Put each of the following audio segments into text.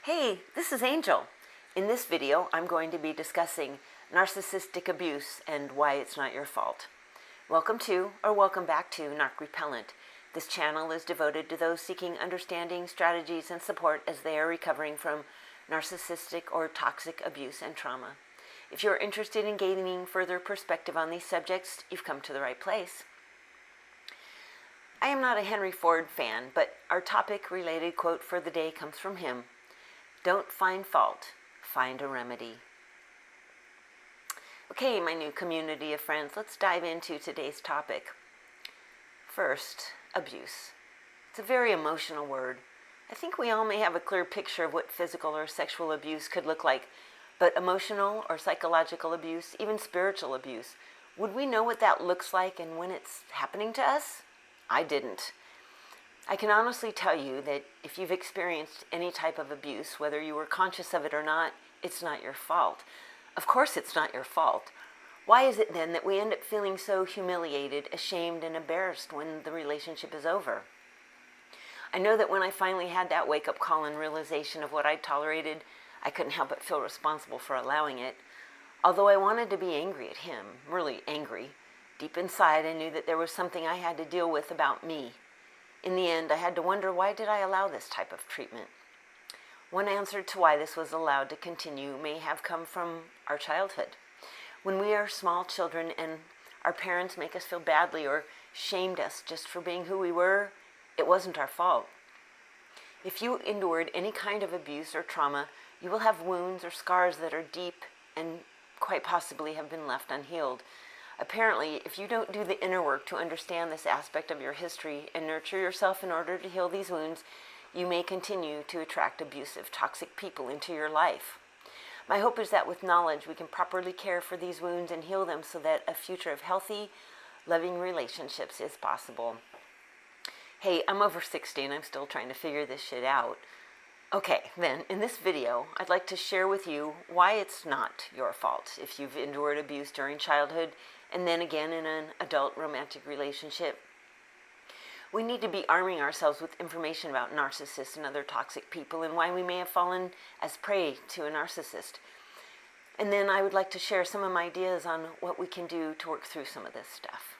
Hey, this is Angel. In this video, I'm going to be discussing narcissistic abuse and why it's not your fault. Welcome to, or welcome back to, Narc-repellant. This channel is devoted to those seeking understanding, strategies, and support as they are recovering from narcissistic or toxic abuse and trauma. If you're interested in gaining further perspective on these subjects, you've come to the right place. I am not a Henry Ford fan, but our topic-related quote for the day comes from him. Don't find fault, find a remedy. Okay, my new community of friends, let's dive into today's topic. First, abuse. It's a very emotional word. I think we all may have a clear picture of what physical or sexual abuse could look like, but emotional or psychological abuse, even spiritual abuse, would we know what that looks like and when it's happening to us? I didn't. I can honestly tell you that if you've experienced any type of abuse, whether you were conscious of it or not, it's not your fault. Of course it's not your fault. Why is it then that we end up feeling so humiliated, ashamed, and embarrassed when the relationship is over? I know that when I finally had that wake-up call and realization of what I'd tolerated, I couldn't help but feel responsible for allowing it. Although I wanted to be angry at him, really angry, deep inside I knew that there was something I had to deal with about me. In the end, I had to wonder, why did I allow this type of treatment? One answer to why this was allowed to continue may have come from our childhood. When we are small children and our parents make us feel badly or shamed us just for being who we were, it wasn't our fault. If you endured any kind of abuse or trauma, you will have wounds or scars that are deep and quite possibly have been left unhealed. Apparently, if you don't do the inner work to understand this aspect of your history and nurture yourself in order to heal these wounds, you may continue to attract abusive, toxic people into your life. My hope is that with knowledge, we can properly care for these wounds and heal them so that a future of healthy, loving relationships is possible. Hey, I'm over 60 and I'm still trying to figure this shit out. Okay, then, in this video, I'd like to share with you why it's not your fault if you've endured abuse during childhood and then again in an adult romantic relationship. We need to be arming ourselves with information about narcissists and other toxic people and why we may have fallen as prey to a narcissist. And then I would like to share some of my ideas on what we can do to work through some of this stuff.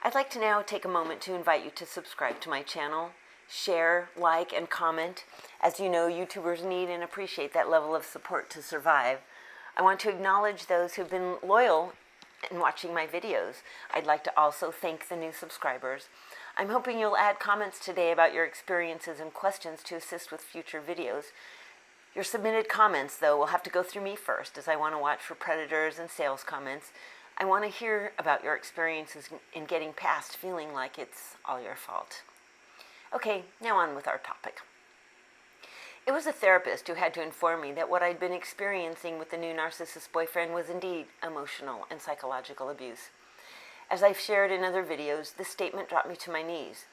I'd like to now take a moment to invite you to subscribe to my channel, share, like, and comment. As you know, YouTubers need and appreciate that level of support to survive. I want to acknowledge those who've been loyal in watching my videos. I'd like to also thank the new subscribers. I'm hoping you'll add comments today about your experiences and questions to assist with future videos. Your submitted comments, though, will have to go through me first, as I want to watch for predators and sales comments. I want to hear about your experiences in getting past feeling like it's all your fault. Okay, now on with our topic. It was a therapist who had to inform me that what I'd been experiencing with the new narcissist boyfriend was indeed emotional and psychological abuse. As I've shared in other videos, this statement dropped me to my knees.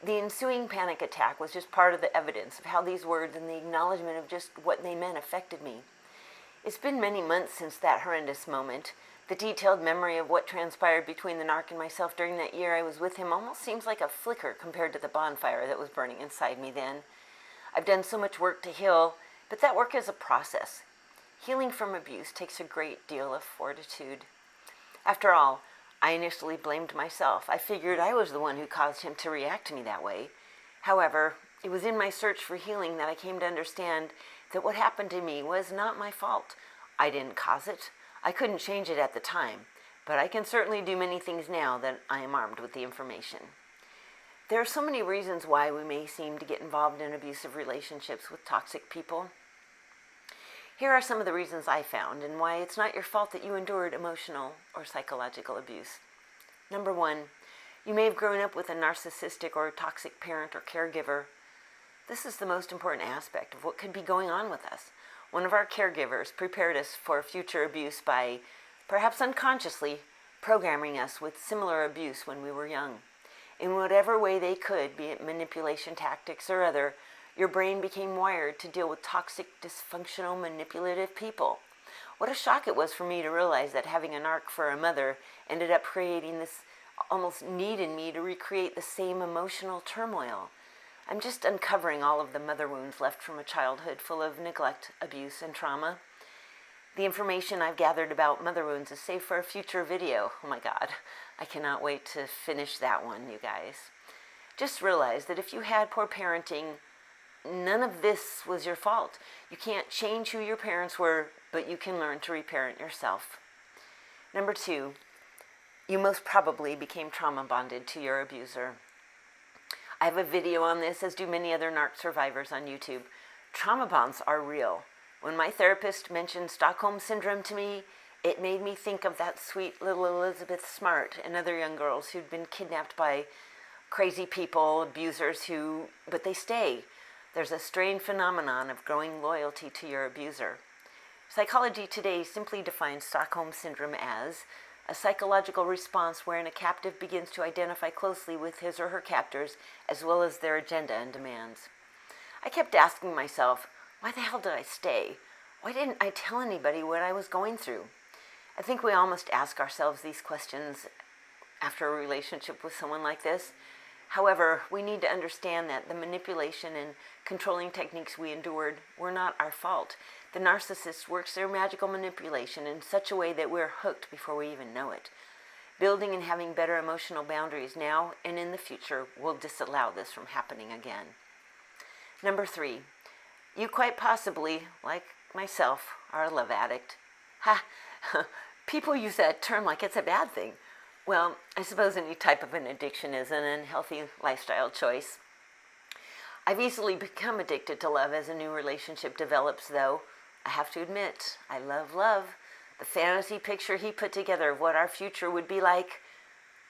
The ensuing panic attack was just part of the evidence of how these words and the acknowledgement of just what they meant affected me. It's been many months since that horrendous moment. The detailed memory of what transpired between the narc and myself during that year I was with him almost seems like a flicker compared to the bonfire that was burning inside me then. I've done so much work to heal, but that work is a process. Healing from abuse takes a great deal of fortitude. After all, I initially blamed myself. I figured I was the one who caused him to react to me that way. However, it was in my search for healing that I came to understand that what happened to me was not my fault. I didn't cause it. I couldn't change it at the time, but I can certainly do many things now that I am armed with the information. There are so many reasons why we may seem to get involved in abusive relationships with toxic people. Here are some of the reasons I found and why it's not your fault that you endured emotional or psychological abuse. Number one, you may have grown up with a narcissistic or toxic parent or caregiver. This is the most important aspect of what could be going on with us. One of our caregivers prepared us for future abuse by, perhaps unconsciously, programming us with similar abuse when we were young. In whatever way they could, be it manipulation tactics or other, your brain became wired to deal with toxic, dysfunctional, manipulative people. What a shock it was for me to realize that having a narc for a mother ended up creating this almost need in me to recreate the same emotional turmoil. I'm just uncovering all of the mother wounds left from a childhood full of neglect, abuse, and trauma. The information I've gathered about mother wounds is saved for a future video. Oh my God, I cannot wait to finish that one, you guys. Just realize that if you had poor parenting, none of this was your fault. You can't change who your parents were, but you can learn to reparent yourself. Number 2, you most probably became trauma bonded to your abuser. I have a video on this, as do many other narc survivors on YouTube. Trauma bonds are real. When my therapist mentioned Stockholm Syndrome to me, it made me think of that sweet little Elizabeth Smart and other young girls who'd been kidnapped by crazy people, abusers but they stay. There's a strange phenomenon of growing loyalty to your abuser. Psychology today simply defines Stockholm Syndrome as a psychological response wherein a captive begins to identify closely with his or her captors, as well as their agenda and demands. I kept asking myself, why the hell did I stay? Why didn't I tell anybody what I was going through? I think we all must ask ourselves these questions after a relationship with someone like this. However, we need to understand that the manipulation and controlling techniques we endured were not our fault. The narcissist works their magical manipulation in such a way that we're hooked before we even know it. Building and having better emotional boundaries now and in the future will disallow this from happening again. Number 3, you quite possibly, like myself, are a love addict. Ha! People use that term like it's a bad thing. Well, I suppose any type of an addiction is an unhealthy lifestyle choice. I've easily become addicted to love as a new relationship develops, though. I have to admit, I love love. The fantasy picture he put together of what our future would be like,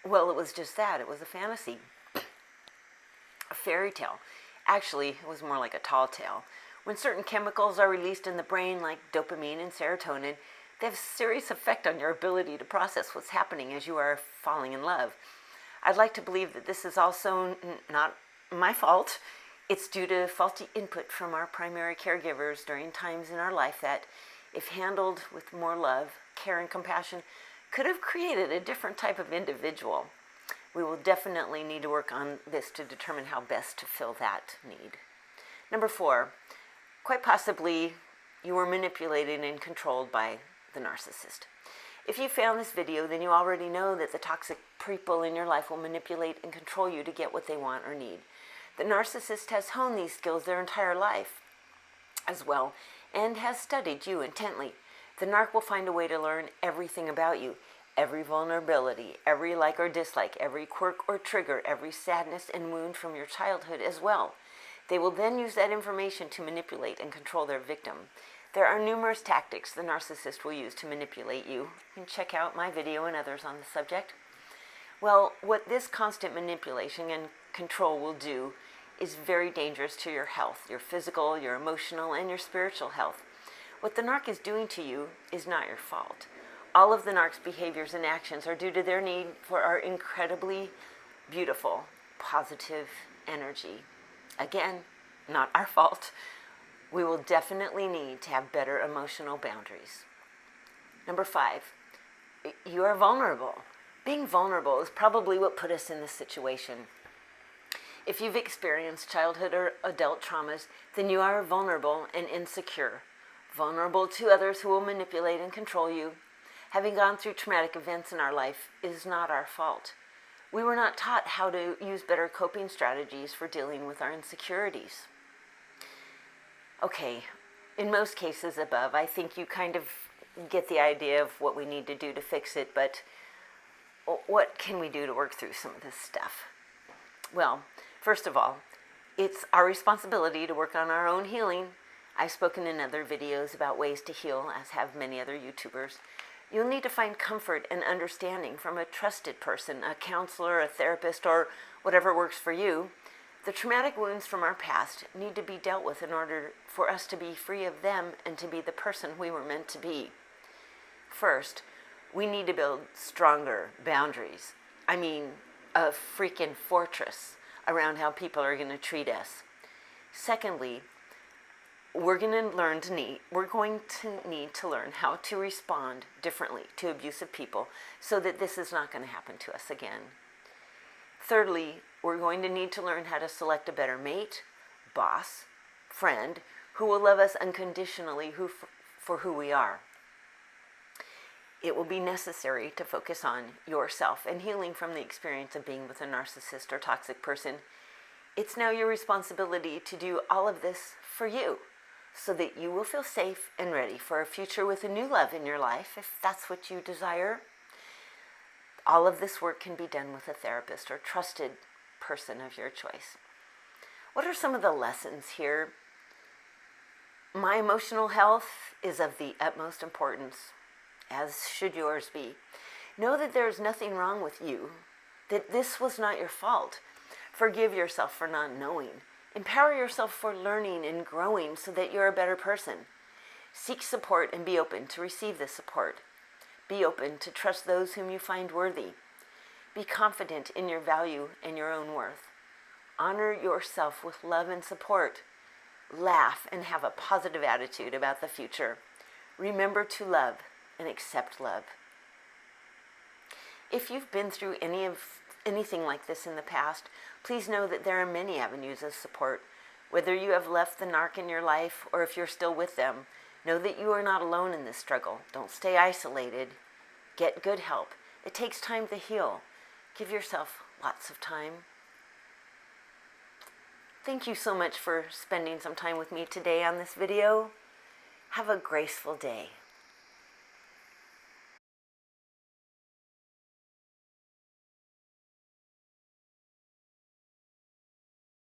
well, it was just that. It was a fantasy. A fairy tale. Actually, it was more like a tall tale. When certain chemicals are released in the brain, like dopamine and serotonin, they have a serious effect on your ability to process what's happening as you are falling in love. I'd like to believe that this is also not my fault. It's due to faulty input from our primary caregivers during times in our life that, if handled with more love, care, and compassion, could have created a different type of individual. We will definitely need to work on this to determine how best to fill that need. Number 4, quite possibly you were manipulated and controlled by the narcissist. If you found this video, then you already know that the toxic people in your life will manipulate and control you to get what they want or need. The narcissist has honed these skills their entire life as well and has studied you intently. The narc will find a way to learn everything about you, every vulnerability, every like or dislike, every quirk or trigger, every sadness and wound from your childhood as well. They will then use that information to manipulate and control their victim. There are numerous tactics the narcissist will use to manipulate you. You can check out my video and others on the subject. Well, what this constant manipulation and control will do is very dangerous to your health, your physical, your emotional, and your spiritual health. What the narc is doing to you is not your fault. All of the narc's behaviors and actions are due to their need for our incredibly beautiful, positive energy. Again, not our fault. We will definitely need to have better emotional boundaries. Number 5, you are vulnerable. Being vulnerable is probably what put us in this situation. If you've experienced childhood or adult traumas, then you are vulnerable and insecure. Vulnerable to others who will manipulate and control you. Having gone through traumatic events in our life is not our fault. We were not taught how to use better coping strategies for dealing with our insecurities. Okay, in most cases above, I think you kind of get the idea of what we need to do to fix it, but what can we do to work through some of this stuff? Well, first of all, it's our responsibility to work on our own healing. I've spoken in other videos about ways to heal, as have many other YouTubers. You'll need to find comfort and understanding from a trusted person, a counselor, a therapist, or whatever works for you. The traumatic wounds from our past need to be dealt with in order for us to be free of them and to be the person we were meant to be. First, we need to build stronger boundaries. I mean, a freaking fortress around how people are going to treat us. Secondly, we're going to need to learn how to respond differently to abusive people so that this is not going to happen to us again. Thirdly, we're going to need to learn how to select a better mate, boss, friend, who will love us unconditionally for who we are. It will be necessary to focus on yourself and healing from the experience of being with a narcissist or toxic person. It's now your responsibility to do all of this for you so that you will feel safe and ready for a future with a new love in your life, if that's what you desire. All of this work can be done with a therapist or trusted person of your choice. What are some of the lessons here? My emotional health is of the utmost importance, as should yours be. Know that there is nothing wrong with you, that this was not your fault. Forgive yourself for not knowing. Empower yourself for learning and growing so that you're a better person. Seek support and be open to receive this support. Be open to trust those whom you find worthy. Be confident in your value and your own worth. Honor yourself with love and support. Laugh and have a positive attitude about the future. Remember to love and accept love. If you've been through anything like this in the past, please know that there are many avenues of support. Whether you have left the narc in your life or if you're still with them, know that you are not alone in this struggle. Don't stay isolated. Get good help. It takes time to heal. Give yourself lots of time. Thank you so much for spending some time with me today on this video. Have a graceful day.